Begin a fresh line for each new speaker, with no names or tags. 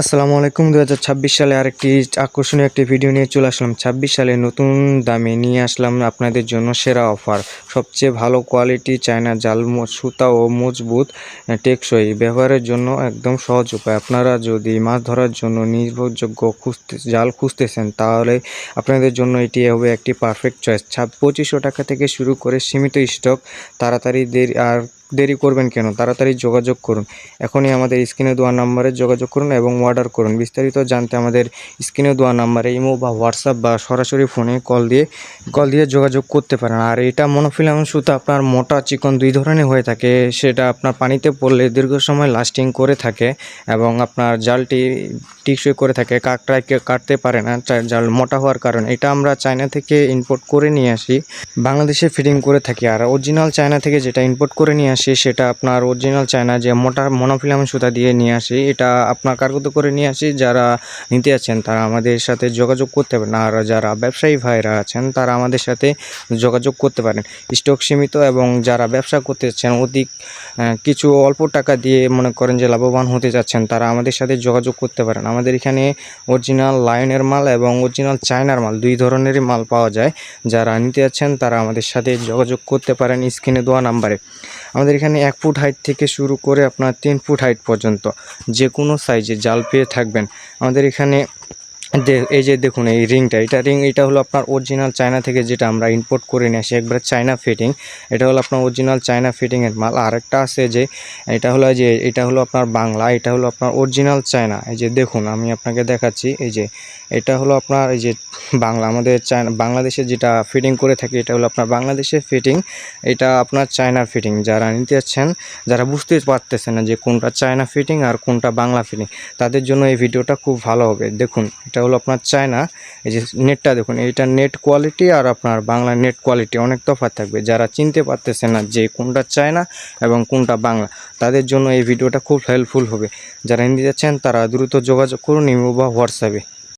আসসালামু আলাইকুম। 2026 সালে আরেকটি আকর্ষণীয় একটি ভিডিও নিয়ে চলে আসলাম। 26 সালে নতুন দামে নিয়ে আসলাম আপনাদের জন্য সেরা অফার। সবচেয়ে ভালো কোয়ালিটি চায়না জাল সুতা ও মজবুত টেকসই ব্যবহারের জন্য একদম সহজ উপায়। আপনারা যদি মাছ ধরার জন্য নির্ভরযোগ্য জাল খুঁজতেছেন তাহলে আপনাদের জন্য এটি হবে একটি পারফেক্ট চয়েস। 2500 টাকা থেকে শুরু করে সীমিত স্টক। তাড়াতাড়ি দেরি করবেন কেন? তাড়াতাড়ি যোগাযোগ করুন। এখনই আমাদের স্ক্রিনে দেওয়া নাম্বারে যোগাযোগ করুন এবং অর্ডার করুন। বিস্তারিত জানতে আমাদের স্ক্রিনে দেওয়া নাম্বারে ইমো বা হোয়াটসঅ্যাপ বা সরাসরি ফোনে কল দিয়ে যোগাযোগ করতে পারেন। আর এটা মনোফিলামেন্ট সুতা আপনার মোটা চিকন দুই ধরনের হয়ে থাকে। সেটা আপনার পানিতে পড়লে দীর্ঘ সময় লাস্টিং করে থাকে এবং আপনার জালটি টিকসই করে থাকে, কাটতে পারে না জাল মোটা হওয়ার কারণে। এটা আমরা চায়না থেকে ইম্পোর্ট করে নিয়ে আসি, বাংলাদেশে ফিটিং করে থাকি। আর অরিজিনাল চায়না থেকে যেটা ইম্পোর্ট করে নিয়ে আসি সেটা আপনার অরিজিনাল চায়না যে মোটা মনোফিলামেন্ট সুতা দিয়ে নিয়ে আসি, এটা আপনার কারগুতো করে নিয়ে আসি। যারা নিতে আছেন তারা আমাদের সাথে যোগাযোগ করতে পারেন, আর যারা ব্যবসায়ী ভাইরা আছেন তারা আমাদের সাথে যোগাযোগ করতে পারেন। স্টক সীমিত এবং যারা ব্যবসা করতে চাচ্ছেন অধিক কিছু অল্প টাকা দিয়ে মনে করেন যে লাভবান হতে যাচ্ছেন তারা আমাদের সাথে যোগাযোগ করতে পারেন। আমাদের এখানে অরিজিনাল লায়নের মাল এবং অরিজিনাল চায়নার মাল দুই ধরনেরই মাল পাওয়া যায়। যারা নিতে যাচ্ছেন তারা আমাদের সাথে যোগাযোগ করতে পারেন স্ক্রিনে দেওয়া নাম্বারে। আমাদের এখানে 1 ফুট হাইট থেকে শুরু করে আপনার 3 ফুট হাইট পর্যন্ত যে কোনো সাইজে জাল পেয়ে থাকবেন। আমাদের এখানে এই যে দেখুন এই রিংটা, এটা হলো আপনার অরিজিনাল চায়না থেকে যেটা আমরা ইম্পোর্ট করে নিয়ে আসি, একবারে চায়না ফিটিং। এটা হলো আপনার অরিজিনাল চায়না ফিটিংয়ের মাল। আর একটা আছে যে এটা হলো আপনার বাংলা, এটা হলো আপনার অরিজিনাল চায়না। এই যে দেখুন আমি আপনাকে দেখাচ্ছি, এই যে এটা হলো আপনার এই যে বাংলা, আমাদের বাংলাদেশে যেটা ফিটিং করে থাকি এটা হলো আপনার বাংলাদেশের ফিটিং, এটা আপনার চায়নার ফিটিং। যারা নিতে যাচ্ছেন, যারা বুঝতে পারতেছেন না যে কোনটা চায়না ফিটিং আর কোনটা বাংলা ফিটিং, তাদের জন্য এই ভিডিওটা খুব ভালো হবে। দেখুন এটা হলো আপনার চায়না, এই যে নেটটা দেখুন, এইটা নেট কোয়ালিটি আর আপনার বাংলা নেট কোয়ালিটি অনেক তফাৎ থাকবে। যারা চিনতে পারতেছেন না যে কোনটা চায়না এবং কোনটা বাংলা, তাদের জন্য এই ভিডিওটা খুব হেল্পফুল হবে। যারা নিতে যাচ্ছেন তারা দ্রুত যোগাযোগ করুন ইমো বা হোয়াটসঅ্যাপে।